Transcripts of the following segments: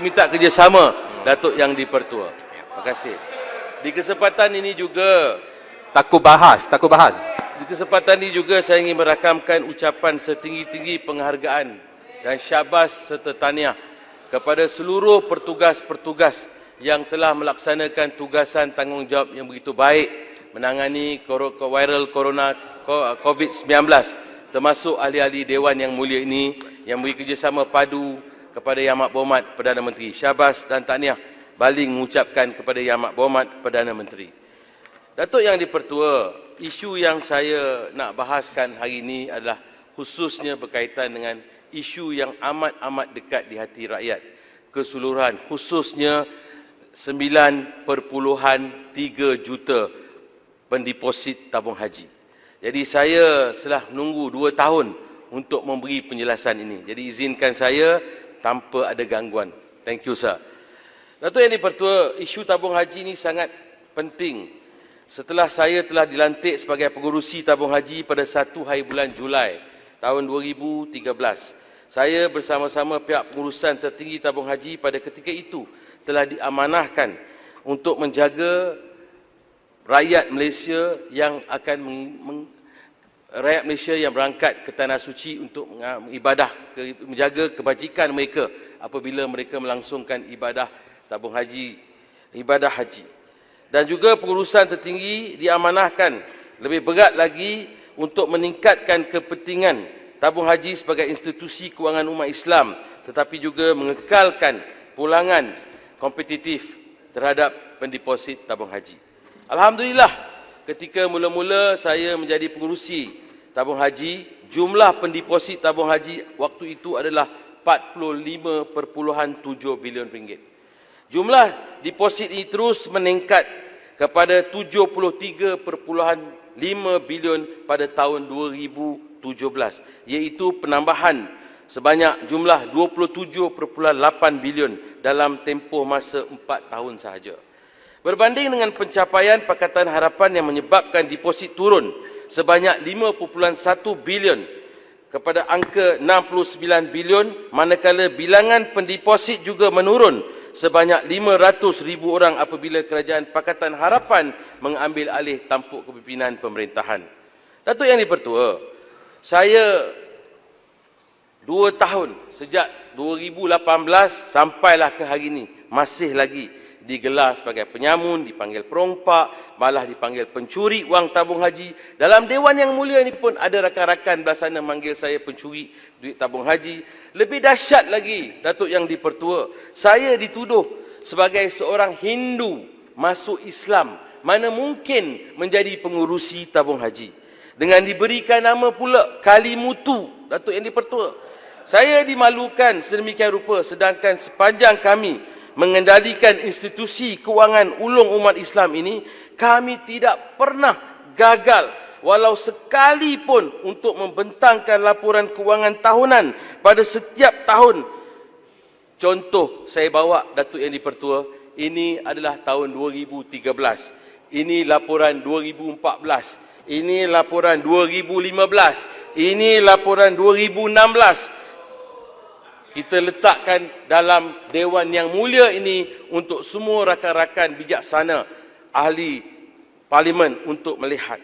minta kerjasama Datuk Yang di-Pertua. Terima kasih. Di kesempatan ini juga Takut bahas. Di kesempatan ini juga saya ingin merakamkan ucapan setinggi-tinggi penghargaan dan syabas serta tahniah kepada seluruh pertugas-pertugas yang telah melaksanakan tugasan tanggungjawab yang begitu baik menangani viral corona COVID-19, termasuk ahli-ahli Dewan Yang Mulia ini yang beri kerjasama padu kepada Yang Amat Berhormat Perdana Menteri. Syabas dan tahniah baling mengucapkan kepada Yang Amat Berhormat Perdana Menteri. Datuk Yang di-Pertua, isu yang saya nak bahaskan hari ini adalah khususnya berkaitan dengan isu yang amat-amat dekat di hati rakyat keseluruhan, khususnya 9.3 juta pendeposit tabung haji. Jadi saya telah menunggu 2 tahun untuk memberi penjelasan ini. Jadi izinkan saya tanpa ada gangguan. Thank you, sir. Datuk Yang di-Pertua, isu tabung haji ini sangat penting. Setelah saya telah dilantik sebagai pengurusi tabung haji pada 1 hari bulan Julai tahun 2013, saya bersama-sama pihak pengurusan tertinggi tabung haji pada ketika itu telah diamanahkan untuk menjaga rakyat Malaysia yang akan rakyat Malaysia yang berangkat ke Tanah Suci untuk ibadah, menjaga kebajikan mereka apabila mereka melangsungkan ibadah tabung haji, ibadah haji. Dan juga pengurusan tertinggi diamanahkan lebih berat lagi untuk meningkatkan kepentingan tabung haji sebagai institusi kewangan umat Islam, tetapi juga mengekalkan pulangan kompetitif terhadap pendeposit tabung haji. Alhamdulillah, ketika mula-mula saya menjadi pengurusi tabung haji, jumlah pendeposit tabung haji waktu itu adalah 45.7 bilion ringgit. Jumlah deposit ini terus meningkat kepada 73.5 bilion pada tahun 2017, iaitu penambahan sebanyak jumlah 27.8 bilion dalam tempoh masa 4 tahun sahaja. Berbanding dengan pencapaian Pakatan Harapan yang menyebabkan deposit turun sebanyak 5.1 bilion kepada angka 69 bilion, manakala bilangan pendeposit juga menurun sebanyak 500,000 orang apabila Kerajaan Pakatan Harapan mengambil alih tampuk kepimpinan pemerintahan. Datuk Yang di-Pertua, saya 2 tahun sejak 2018 sampailah ke hari ini masih lagi digelar sebagai penyamun, dipanggil perompak, malah dipanggil pencuri wang tabung haji. Dalam Dewan Yang Mulia ini pun ada rakan-rakan belah sana manggil saya pencuri duit tabung haji. Lebih dahsyat lagi, Datuk Yang di-Pertua, saya dituduh sebagai seorang Hindu masuk Islam. Mana mungkin menjadi pengurusi tabung haji. Dengan diberikan nama pula Kalimutu, Datuk Yang di-Pertua. Saya dimalukan sedemikian rupa, sedangkan sepanjang kami mengendalikan institusi kewangan ulung umat Islam ini, kami tidak pernah gagal walau sekali pun untuk membentangkan laporan kewangan tahunan pada setiap tahun. Contoh saya bawa, Datuk Yang di-Pertua, ini adalah tahun 2013, ini laporan 2014, ini laporan 2015, ini laporan 2016. Kita letakkan dalam Dewan Yang Mulia ini untuk semua rakan-rakan bijaksana ahli parlimen untuk melihat.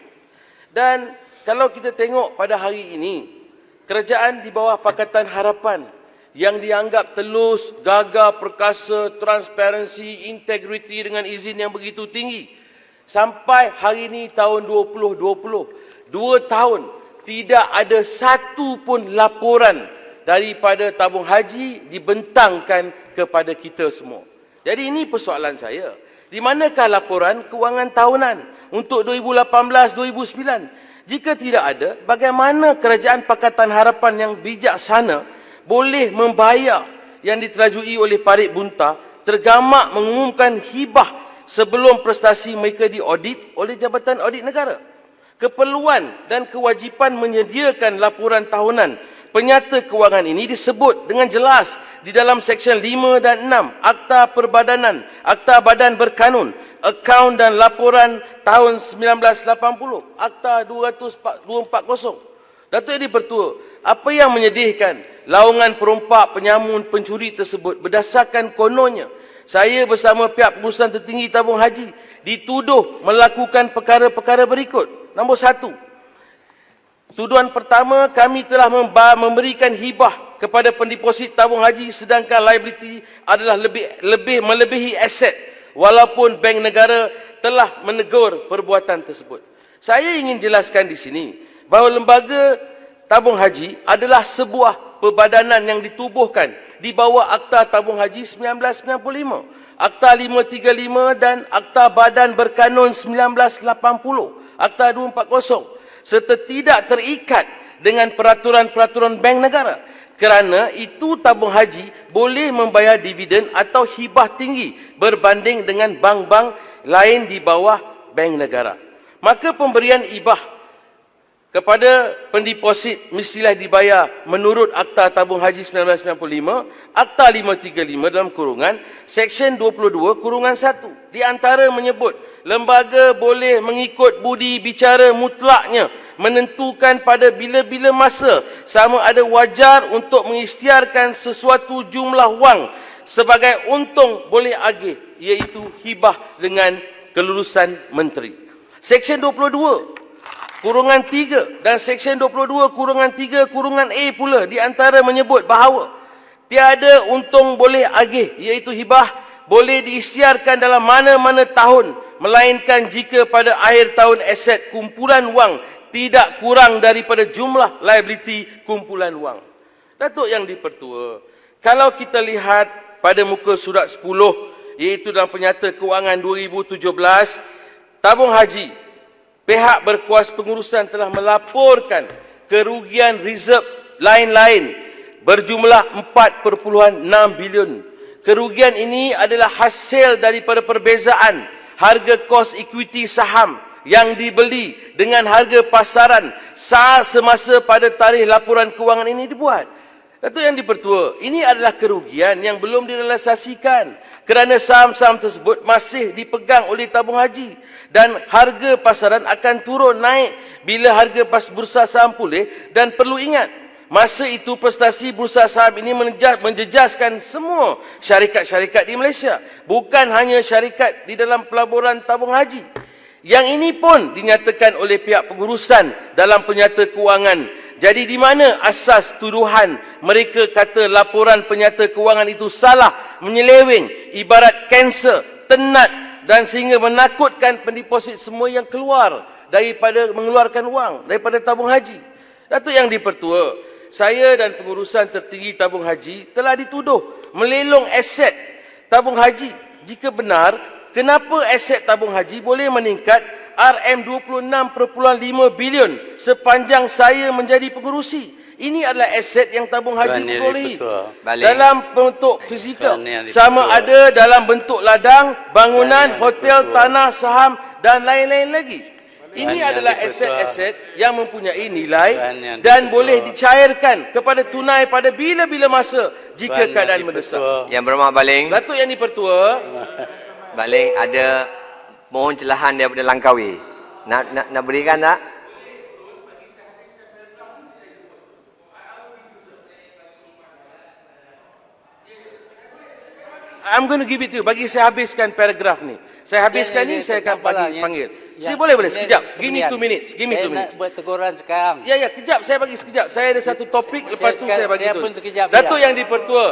Dan kalau kita tengok pada hari ini, kerajaan di bawah Pakatan Harapan yang dianggap telus, gagah, perkasa, transparansi, integriti dengan izin yang begitu tinggi, sampai hari ini tahun 2020, 2 tahun, tidak ada satu pun laporan daripada tabung haji dibentangkan kepada kita semua. Jadi ini persoalan saya. Di manakah laporan kewangan tahunan untuk 2018-2009? Jika tidak ada, bagaimana Kerajaan Pakatan Harapan yang bijaksana boleh membayar yang diterajui oleh Parit Bunta tergamak mengumumkan hibah sebelum prestasi mereka diaudit oleh Jabatan Audit Negara? Keperluan dan kewajipan menyediakan laporan tahunan penyata kewangan ini disebut dengan jelas di dalam Seksyen 5 dan 6 Akta Perbadanan, Akta Badan Berkanun, Akaun dan Laporan tahun 1980, Akta 240. Datuk Yang di-Pertua, Apa yang menyedihkan, laungan perompak, penyamun, pencuri tersebut berdasarkan kononnya, saya bersama pihak pengurusan tertinggi tabung haji dituduh melakukan perkara-perkara berikut. Nombor 1, tuduhan pertama, kami telah memberikan hibah kepada pendeposit tabung haji sedangkan liability adalah melebihi aset walaupun bank negara telah menegur perbuatan tersebut. Saya ingin jelaskan di sini bahawa lembaga tabung haji adalah sebuah perbadanan yang ditubuhkan di bawah Akta Tabung Haji 1995, Akta 535 dan Akta Badan Berkanun 1980, Akta 240, serta tidak terikat dengan peraturan-peraturan bank negara. Kerana itu tabung haji boleh membayar dividen atau hibah tinggi berbanding dengan bank-bank lain di bawah bank negara. Maka pemberian hibah kepada pendeposit mestilah dibayar menurut Akta Tabung Haji 1995, Akta 535 dalam kurungan, Seksyen 22 kurungan 1. Di antara menyebut, lembaga boleh mengikut budi bicara mutlaknya menentukan pada bila-bila masa sama ada wajar untuk mengisytiharkan sesuatu jumlah wang sebagai untung boleh agih, iaitu hibah dengan kelulusan menteri. Seksyen 22 kurungan 3 dan Seksyen 22 kurungan 3 kurungan A pula di antara menyebut bahawa tiada untung boleh agih, iaitu hibah boleh diisytiharkan dalam mana-mana tahun melainkan jika pada akhir tahun aset kumpulan wang tidak kurang daripada jumlah liability kumpulan wang. Datuk Yang di-Pertua, kalau kita lihat pada muka surat 10, iaitu dalam Penyata Kewangan 2017, tabung haji, pihak berkuasa pengurusan telah melaporkan kerugian reserve lain-lain berjumlah 4.6 bilion. Kerugian ini adalah hasil daripada perbezaan harga kos equity saham yang dibeli dengan harga pasaran semasa pada tarikh laporan kewangan ini dibuat. Datuk Yang di-Pertua, ini adalah kerugian yang belum direalisasikan kerana saham-saham tersebut masih dipegang oleh tabung haji dan harga pasaran akan turun naik bila harga bursa saham pulih. Dan perlu ingat, masa itu prestasi bursa saham ini menjejaskan semua syarikat-syarikat di Malaysia, bukan hanya syarikat di dalam pelaburan tabung haji. Yang ini pun dinyatakan oleh pihak pengurusan dalam Penyata Kewangan. Jadi di mana asas tuduhan mereka kata laporan penyata kewangan itu salah, menyeleweng, ibarat kanser, tenat dan sehingga menakutkan pendeposit semua yang keluar daripada mengeluarkan wang daripada tabung haji. Datuk Yang di-Pertua, saya dan pengurusan tertinggi tabung haji telah dituduh melelong aset tabung haji. Jika benar, kenapa aset tabung haji boleh meningkat RM26.5 bilion sepanjang saya menjadi pengurusi? Ini adalah aset yang tabung haji perolehi dalam bentuk fizikal, sama ada dalam bentuk ladang, bangunan, hotel, tanah, saham dan lain-lain lagi. Ini adalah aset-aset yang mempunyai nilai dan boleh dicairkan kepada tunai pada bila-bila masa jika keadaan mendesak. Yang Berhormat Baling, Datuk Yang di-Pertua, Baling ada mohon celahan daripada Langkawi. Nak berikan tak? I'm going to give it to you. Bagi saya habiskan paragraf ni. Saya habiskan ni, saya akan panggil. Saya boleh sekejap. Give me 2 minutes. Give me 2 minutes. Saya nak buat teguran sekarang. Ya, kejap. Saya bagi sekejap. Saya ada satu topik, lepas tu saya bagi saya tu. pun sekejap, Datuk ya. Yang di-Pertua,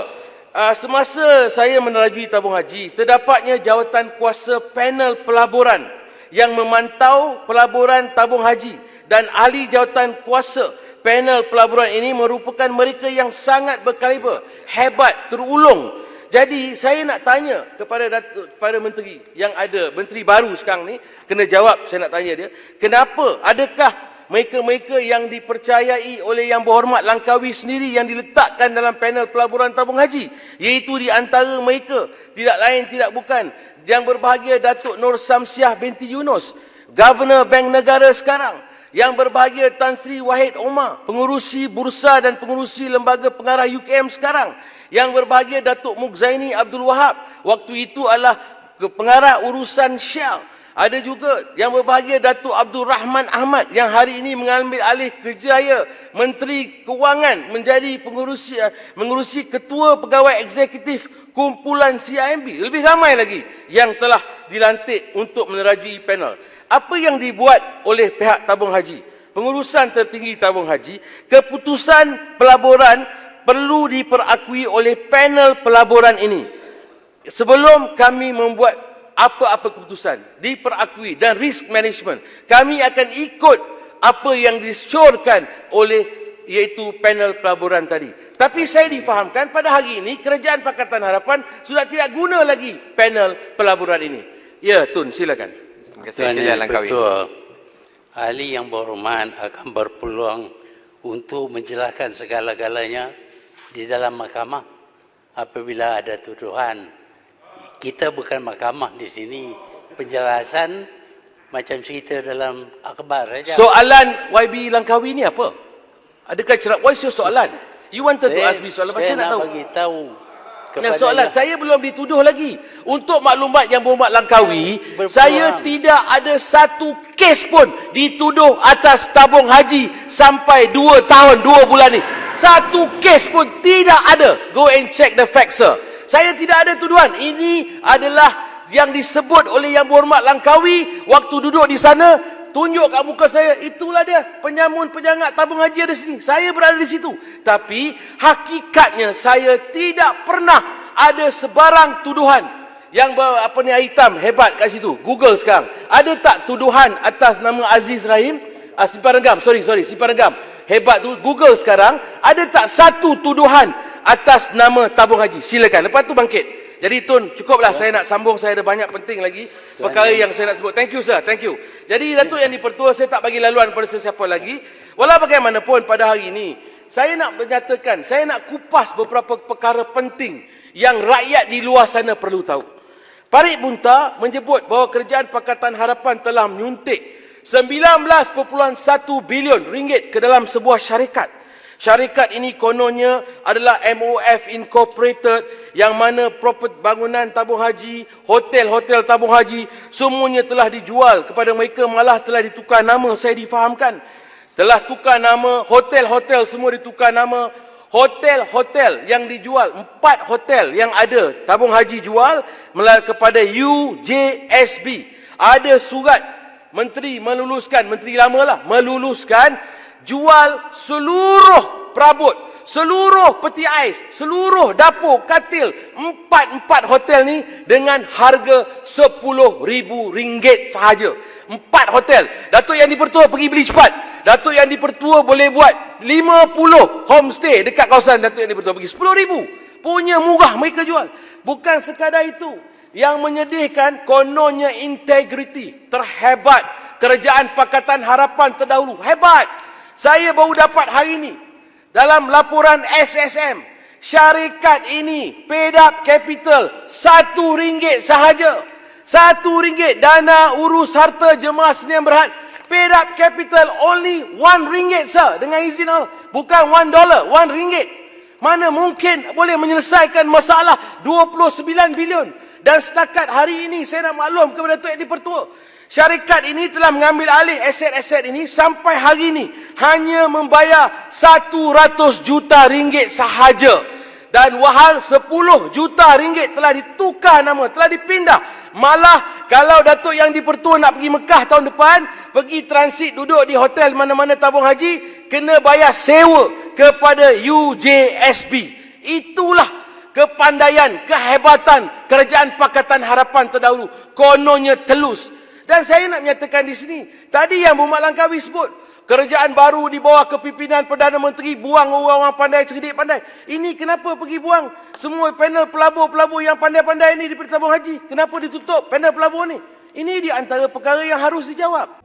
semasa saya menerajui tabung haji, terdapatnya jawatan kuasa panel pelaburan yang memantau pelaburan tabung haji, dan ahli jawatan kuasa panel pelaburan ini merupakan mereka yang sangat berkaliber, hebat, terulung. Jadi saya nak tanya kepada menteri yang ada, menteri baru sekarang ni, kena jawab. Saya nak tanya dia, kenapa, adakah mereka-mereka yang dipercayai oleh Yang Berhormat Langkawi sendiri yang diletakkan dalam panel pelaburan tabung haji, iaitu di antara mereka tidak lain tidak bukan Yang Berbahagia Datuk Nur Samsiah binti Yunus, Governor Bank Negara sekarang, Yang Berbahagia Tan Sri Wahid Omar, pengurusi bursa dan pengurusi lembaga pengarah UKM sekarang, Yang Berbahagia Datuk Mukzaini Abdul Wahab, waktu itu adalah pengarah urusan Shell, Ada juga yang berbahagia Datuk Abdul Rahman Ahmad yang hari ini mengambil alih kerjaya Menteri Kewangan menjadi mengurusi Ketua Pegawai Eksekutif Kumpulan CIMB. Lebih ramai lagi yang telah dilantik untuk menerajui panel. Apa yang dibuat oleh pihak tabung haji, pengurusan tertinggi tabung haji, keputusan pelaburan perlu diperakui oleh panel pelaburan ini. Sebelum kami membuat apa-apa keputusan, diperakui dan risk management, kami akan ikut apa yang disyorkan oleh iaitu panel pelaburan tadi. Tapi saya difahamkan pada hari ini Kerajaan Pakatan Harapan sudah tidak guna lagi panel pelaburan ini. Ya, Tun, silakan. Terima kasih. Sila Langkawi. Betul. Ahli yang berhormat akan berpeluang untuk menjelaskan segala-galanya di dalam mahkamah apabila ada tuduhan. Kita bukan mahkamah di sini. Penjelasan macam cerita dalam akhbar saja. Soalan YB Langkawi ni apa? Adakah cerak? What's your soalan? You wanted to ask me soalan. Macam Saya nak nak tahu. bagi tahu. Nah, soalan saya belum dituduh lagi. Untuk maklumat yang berhormat Langkawi, Berpeluang. saya tidak ada satu kes pun dituduh atas tabung haji sampai 2 tahun 2 bulan ni. Satu kes pun tidak ada. Go and check the facts, sir. Saya tidak ada tuduhan. Ini adalah yang disebut oleh Yang Berhormat Langkawi waktu duduk di sana. Tunjuk kat muka saya, itulah dia penyamun penjangat tabung haji ada sini. Saya berada di situ. Tapi hakikatnya saya tidak pernah ada sebarang tuduhan yang hitam hebat kat situ. Google sekarang. Ada tak tuduhan atas nama Aziz Rahim? Simpan Renggam, Simpan Renggam. Hebat tu, Google sekarang. Ada tak satu tuduhan atas nama tabung haji? Silakan. Lepas tu bangkit. Jadi Tun, cukuplah saya nak sambung. Saya ada banyak penting lagi perkara yang saya nak sebut. Thank you, sir. Thank you. Jadi Datuk Yang di-Pertua, saya tak bagi laluan pada sesiapa lagi. Walau bagaimanapun pada hari ini, saya nak menyatakan, saya nak kupas beberapa perkara penting yang rakyat di luar sana perlu tahu. Parit Bunta menyebut bahawa Kerajaan Pakatan Harapan telah menyuntik 19.1 bilion ringgit ke dalam sebuah syarikat. Syarikat ini kononnya adalah MOF Incorporated yang mana properti bangunan tabung haji, hotel-hotel tabung haji, semuanya telah dijual kepada mereka, malah telah ditukar nama, saya difahamkan. Telah tukar nama, hotel-hotel semua ditukar nama. Hotel-hotel yang dijual, 4 hotel yang ada tabung haji jual kepada UJSB. Ada surat menteri meluluskan, menteri lama lah, meluluskan jual seluruh perabot, seluruh peti ais, seluruh dapur, katil, 4 hotel ni dengan harga RM10,000 sahaja. 4 hotel. Datuk Yang di-Pertua pergi beli cepat. Datuk Yang di-Pertua boleh buat 50 homestay dekat kawasan Datuk Yang di-Pertua. Pergi RM10,000. Punya murah mereka jual. Bukan sekadar itu. Yang menyedihkan, kononnya integriti terhebat Kerajaan Pakatan Harapan terdahulu. Hebat. Saya baru dapat hari ini dalam laporan SSM, syarikat ini paid up capital RM1 sahaja. RM1 dana urus harta jemaah Sdn Bhd. Paid up capital only RM1, sir. Dengan izin Allah. Bukan $1, RM1. Mana mungkin boleh menyelesaikan masalah 29 bilion. Dan setakat hari ini saya nak maklum kepada Datuk Yang di-Pertua, syarikat ini telah mengambil alih aset-aset ini sampai hari ini hanya membayar RM100 juta sahaja. Dan wahal RM10 juta telah ditukar nama, telah dipindah. Malah kalau Datuk Yang di-Pertua nak pergi Mekah tahun depan, pergi transit duduk di hotel mana-mana tabung haji, kena bayar sewa kepada UJSB. Itulah kepandaian, kehebatan Kerajaan Pakatan Harapan terdahulu. Kononnya telus. Dan saya nak menyatakan di sini, tadi Yang Berhormat Langkawi sebut, kerajaan baru di bawah kepimpinan Perdana Menteri buang orang-orang pandai, cerdik pandai. Ini kenapa pergi buang semua panel pelabur-pelabur yang pandai-pandai ini di tabung haji? Kenapa ditutup panel pelabur ni? Ini di antara perkara yang harus dijawab.